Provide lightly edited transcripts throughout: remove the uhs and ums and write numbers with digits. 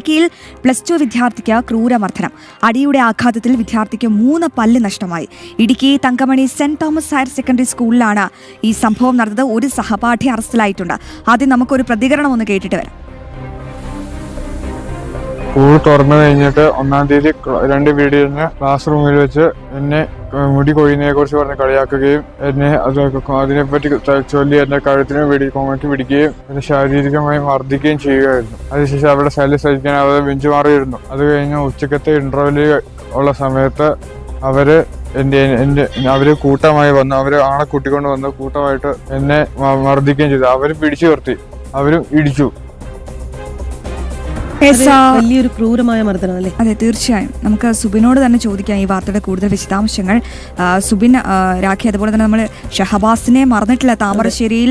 ഇടുക്കിയിൽ +2 വിദ്യാർത്ഥിക്ക് ക്രൂരമർദ്ദനം. അടിയുടെ ആഘാതത്തിൽ വിദ്യാർത്ഥിക്ക് 3 പല്ല് നഷ്ടമായി. Idukki Thankamani saint Thomas higher secondary സ്കൂളിലാണ് ഈ സംഭവം നടന്നത്. ഒരു സഹപാഠി അറസ്റ്റിലായിട്ടുണ്ട്. ആദ്യം നമുക്കൊരു പ്രതികരണം ഒന്ന് കേട്ടിട്ട് വരാം. സ്കൂൾ തുറന്നു കഴിഞ്ഞിട്ട് 1-ാം തീയതി 2 വീഡിയോന് ക്ലാസ് റൂമിൽ വെച്ച് എന്നെ മുടി കൊഴിയുന്നതിനെ കുറിച്ച് പറഞ്ഞ് കളിയാക്കുകയും എന്നെ അതിനെപ്പറ്റി ചൊല്ലി എന്റെ കഴുത്തിന് കോമറ്റ് പിടിക്കുകയും എന്നെ ശാരീരികമായി മർദ്ദിക്കുകയും ചെയ്യുകയായിരുന്നു. അതിനുശേഷം അവരുടെ ശല്യം സഹിക്കാൻ അവരെ ബെഞ്ച് മാറിയിരുന്നു. അത് കഴിഞ്ഞ് ഉച്ചക്കത്തെ ഇന്റർവെല് ഉള്ള സമയത്ത് അവര് കൂട്ടമായി വന്നു. അവര് ആളെ കൂട്ടിക്കൊണ്ട് വന്ന് കൂട്ടമായിട്ട് എന്നെ മർദ്ദിക്കുകയും ചെയ്തു. അവര് പിടിച്ചു നിർത്തി, അവരും ഇടിച്ചു. വലിയൊരു ക്രൂരമായ മർദ്ദനം അല്ലേ? അതെ, തീർച്ചയായും. നമുക്ക് സുബിനോട് തന്നെ ചോദിക്കാം ഈ വാർത്തയുടെ കൂടുതൽ വിശദാംശങ്ങൾ. സുബിൻ, രാഖി, അതുപോലെ തന്നെ നമ്മൾ ഷഹബാസിനെ മറന്നിട്ടില്ല. താമരശ്ശേരിയിൽ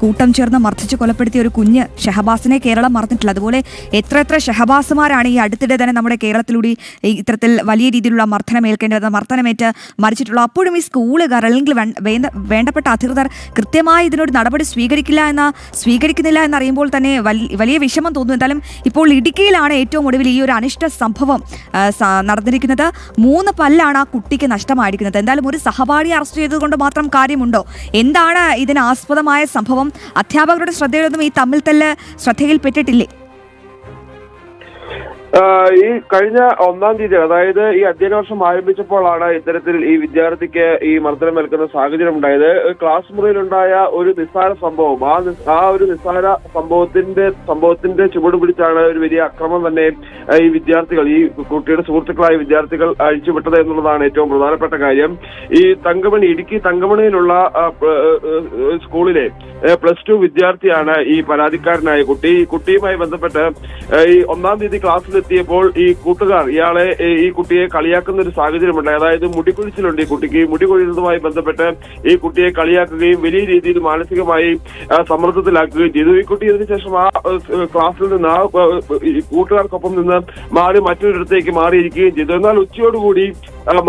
കൂട്ടം ചേർന്ന് മർദ്ദിച്ച് കൊലപ്പെടുത്തിയ ഒരു കുഞ്ഞ് ഷഹബാസിനെ കേരളം മറന്നിട്ടില്ല. അതുപോലെ എത്ര ഷഹബാസുമാരാണ് ഈ അടുത്തിടെ തന്നെ നമ്മുടെ കേരളത്തിലൂടെ ഇത്തരത്തിൽ വലിയ രീതിയിലുള്ള മർദ്ദനമേറ്റ് മരിച്ചിട്ടുള്ള. അപ്പോഴും ഈ സ്കൂളുകാർ അല്ലെങ്കിൽ വേണ്ടപ്പെട്ട അധികൃതർ കൃത്യമായി ഇതിനൊരു നടപടി സ്വീകരിക്കുന്നില്ല എന്നറിയുമ്പോൾ തന്നെ വലിയ വിഷമം തോന്നുന്നു. എന്തായാലും ഇപ്പോൾ ഇടുക്കിയിലാണ് ഏറ്റവും ഒടുവിൽ ഈ ഒരു അനിഷ്ട സംഭവം നടന്നിരിക്കുന്നത്. 3 പല്ലാണ് ആ കുട്ടിക്ക് നഷ്ടമായിരിക്കുന്നത്. എന്തായാലും ഒരു സഹപാഠിയെ അറസ്റ്റ് ചെയ്തതുകൊണ്ട് മാത്രം കാര്യമുണ്ടോ? എന്താണ് ഇതിന് ആസ്പദമായ സംഭവം? അധ്യാപകരുടെ ശ്രദ്ധയിലൊന്നും ഈ തമ്മിൽ തല്ല് ശ്രദ്ധയിൽപ്പെട്ടിട്ടില്ലേ? ഈ കഴിഞ്ഞ 1-ാം തീയതി, അതായത് ഈ അധ്യയന വർഷം ആരംഭിച്ചപ്പോഴാണ് ഇത്തരത്തിൽ ഈ വിദ്യാർത്ഥിക്ക് ഈ മർദ്ദനമേൽക്കുന്ന സാഹചര്യം ഉണ്ടായത്. ക്ലാസ് മുറിയിലുണ്ടായ ഒരു നിസ്സാര സംഭവം, ആ ഒരു നിസ്സാര സംഭവത്തിന്റെ ചുവട് പിടിച്ചാണ് ഒരു വലിയ അക്രമം തന്നെ ഈ വിദ്യാർത്ഥികൾ, ഈ കുട്ടിയുടെ സുഹൃത്തുക്കളായ വിദ്യാർത്ഥികൾ അഴിച്ചുവിട്ടത് എന്നുള്ളതാണ് ഏറ്റവും പ്രധാനപ്പെട്ട കാര്യം. ഈ ഇടുക്കി തങ്കമണിയിലുള്ള സ്കൂളിലെ +2 വിദ്യാർത്ഥിയാണ് ഈ പരാതിക്കാരനായ കുട്ടി. ഈ കുട്ടിയുമായി ബന്ധപ്പെട്ട് ഈ 1-ാം തീയതി ക്ലാസ്സിലെത്തിയപ്പോൾ ഈ കൂട്ടുകാർ ഈ കുട്ടിയെ കളിയാക്കുന്ന ഒരു സാഹചര്യമുണ്ടായി. അതായത് മുടികൊഴിച്ചിലുണ്ട് ഈ കുട്ടിക്ക്. മുടി കൊഴിയുന്നതുമായി ബന്ധപ്പെട്ട് ഈ കുട്ടിയെ കളിയാക്കുകയും വലിയ രീതിയിൽ മാനസികമായി സമ്മർദ്ദത്തിലാക്കുകയും ചെയ്തു. ഈ കുട്ടി ഇതിനുശേഷം ആ ക്ലാസ്സിൽ നിന്ന് കൂട്ടുകാർക്കൊപ്പം നിന്ന് മാറി മറ്റൊരിടത്തേക്ക് മാറിയിരിക്കുകയും ചെയ്തു. എന്നാൽ ഉച്ചയോടുകൂടി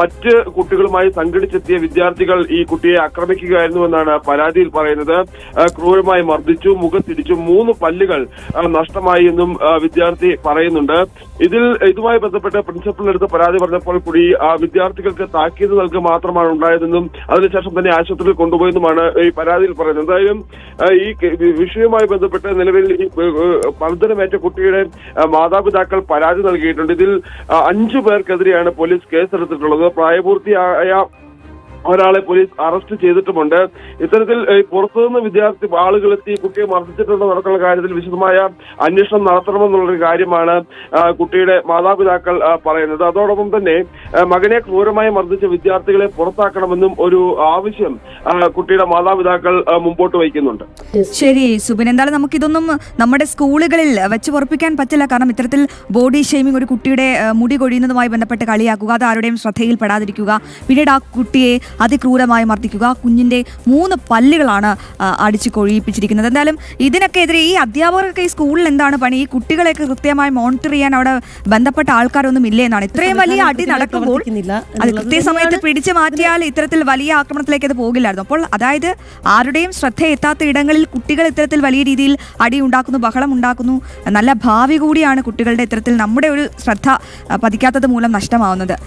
മറ്റ് കുട്ടികളുമായി സംഘടിച്ചെത്തിയ വിദ്യാർത്ഥികൾ ഈ കുട്ടിയെ ആക്രമിക്കുകയായിരുന്നുവെന്നാണ് പരാതിയിൽ പറയുന്നത്. ക്രൂരമായി മർദ്ദിച്ചു, മുഖത്തിടിച്ചു, 3 പല്ലുകൾ നഷ്ടമായി എന്നും വിദ്യാർത്ഥി പറയുന്നുണ്ട്. ഇതുമായി ബന്ധപ്പെട്ട് പ്രിൻസിപ്പലിനടുത്ത് പരാതി പറഞ്ഞപ്പോൾ കൂടി വിദ്യാർത്ഥികൾക്ക് താക്കീത് നൽകുക മാത്രമാണ് ഉണ്ടായതെന്നും അതിനുശേഷം തന്നെ ആശുപത്രിയിൽ കൊണ്ടുപോയെന്നുമാണ് ഈ പരാതിയിൽ പറയുന്നത്. എന്തായാലും ഈ വിഷയവുമായി ബന്ധപ്പെട്ട് നിലവിൽ ഈ മർദ്ദനമേറ്റ കുട്ടിയുടെ മാതാപിതാക്കൾ പരാതി നൽകിയിട്ടുണ്ട്. ഇതിൽ 5 പേർക്കെതിരെയാണ് പോലീസ് കേസെടുത്തിട്ടുള്ളത്. പ്രായപൂർത്തിയായ ഒരാളെ പോലീസ് അറസ്റ്റ് ചെയ്തിട്ടുമുണ്ട്. ഇത്തരത്തിൽ പുറത്തുനിന്ന് ആളുകളെത്തി കുട്ടിയെ മർദ്ദിച്ചിട്ടുണ്ടോ നടക്കുന്ന കാര്യത്തിൽ വിശദമായ അന്വേഷണം നടത്തണമെന്നുള്ളൊരു കാര്യമാണ് കുട്ടിയുടെ മാതാപിതാക്കൾ പറയുന്നത്. അതോടൊപ്പം തന്നെ മകനെ ക്രൂരമായി മർദ്ദിച്ച വിദ്യാർത്ഥികളെ പുറത്താക്കണമെന്നും ഒരു ആവശ്യം കുട്ടിയുടെ മാതാപിതാക്കൾ മുമ്പോട്ട് വയ്ക്കുന്നുണ്ട്. ശരി സുബിൻ, എന്തായാലും നമുക്കിതൊന്നും നമ്മുടെ സ്കൂളുകളിൽ വെച്ച് പൊറപ്പിക്കാൻ പറ്റില്ല. കാരണം ഇത്തരത്തിൽ ബോഡി ഷെയ്മിംഗ്, ഒരു കുട്ടിയുടെ മുടി കൊഴിയുന്നതുമായി ബന്ധപ്പെട്ട് കളിയാക്കുക, അത് ആരുടെയും ശ്രദ്ധയിൽപ്പെടാതിരിക്കുക, പിന്നീട് ആ കുട്ടിയെ അതിക്രൂരമായി മർദ്ദിക്കുക, കുഞ്ഞിന്റെ 3 പല്ലുകളാണ് അടിച്ചു കൊഴിയിപ്പിച്ചിരിക്കുന്നത്. എന്തായാലും ഇതിനൊക്കെ എതിരെ ഈ അധ്യാപകർക്ക് ഈ സ്കൂളിൽ എന്താണ് പണി? ഈ കുട്ടികളെയൊക്കെ കൃത്യമായി മോണിറ്റർ ചെയ്യാൻ അവിടെ ബന്ധപ്പെട്ട ആൾക്കാരൊന്നും ഇല്ലേ എന്നാണ്. ഇത്രയും വലിയ അടി നടക്കുമ്പോൾ അത് കൃത്യസമയത്ത് പിടിച്ചു മാറ്റിയാൽ ഇത്തരത്തിൽ വലിയ ആക്രമണത്തിലേക്ക് അത് പോകില്ലായിരുന്നു. അപ്പോൾ അതായത് ആരുടെയും ശ്രദ്ധ എത്താത്ത ഇടങ്ങളിൽ കുട്ടികൾ ഇത്തരത്തിൽ വലിയ രീതിയിൽ അടി ഉണ്ടാക്കുന്നു, ബഹളം ഉണ്ടാക്കുന്നു. നല്ല ഭാവി കൂടിയാണ് കുട്ടികളുടെ ഇത്തരത്തിൽ നമ്മുടെ ഒരു ശ്രദ്ധ പതിക്കാത്തത് മൂലം നഷ്ടമാവുന്നത്.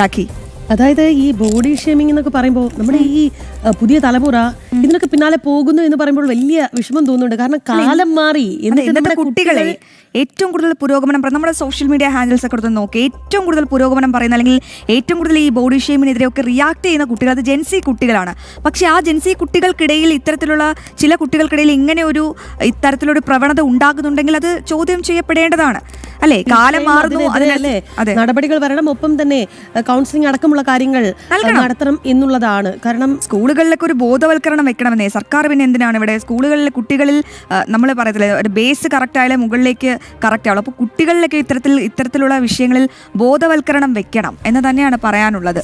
രാഖി, അതായത് ഈ ബോഡി ഷേമിംഗ് എന്നൊക്കെ പറയുമ്പോൾ നമ്മുടെ ഈ പുതിയ തലമുറ ഇതിനൊക്കെ പിന്നാലെ പോകുന്നു എന്ന് പറയുമ്പോൾ വലിയ വിഷമം തോന്നുന്നുണ്ട്. കാരണം കാലം മാറി. ഇന്നത്തെ കുട്ടികളെ ഏറ്റവും കൂടുതൽ പുരോഗമനം നമ്മുടെ സോഷ്യൽ മീഡിയ ഹാൻഡിൽസ് ഒക്കെ എടുത്ത് നോക്കി ഏറ്റവും കൂടുതൽ പുരോഗമനം പറയുന്ന അല്ലെങ്കിൽ ഏറ്റവും കൂടുതൽ ഈ ബോഡി ഷെയ്മിനെതിരെയൊക്കെ റിയാക്ട് ചെയ്യുന്ന കുട്ടികൾ അത് ജെൻസി കുട്ടികളാണ്. പക്ഷെ ആ ജെൻസി കുട്ടികൾക്കിടയിൽ ചില കുട്ടികൾക്കിടയിൽ ഇത്തരത്തിലൊരു പ്രവണത ഉണ്ടാകുന്നുണ്ടെങ്കിൽ അത് ചോദ്യം ചെയ്യപ്പെടേണ്ടതാണ്, അല്ലേ? കാലം മാറുന്നു, അതിനല്ലേ നടപടികൾ വരണം. ഒപ്പം തന്നെ കൗൺസിലിംഗ് അടക്കമുള്ള കാര്യങ്ങൾ നടത്തണം എന്നുള്ളതാണ്. കാരണം സ്കൂളുകളിലൊക്കെ ഒരു ബോധവൽക്കരണം വെക്കണമെന്നേ സർക്കാർ. പിന്നെ എന്തിനാണ് ഇവിടെ സ്കൂളുകളിലെ കുട്ടികളിൽ നമ്മൾ പറയത്തില്ലേ, ഒരു ബേസ് കറക്റ്റ് ആയാലും മുകളിലേക്ക് കറക്റ്റ് ആവുള്ളൂ. അപ്പോൾ കുട്ടികളിലൊക്കെ ഇത്തരത്തിലുള്ള വിഷയങ്ങളിൽ ബോധവൽക്കരണം വെക്കണം എന്ന് തന്നെയാണ് പറയാനുള്ളത്.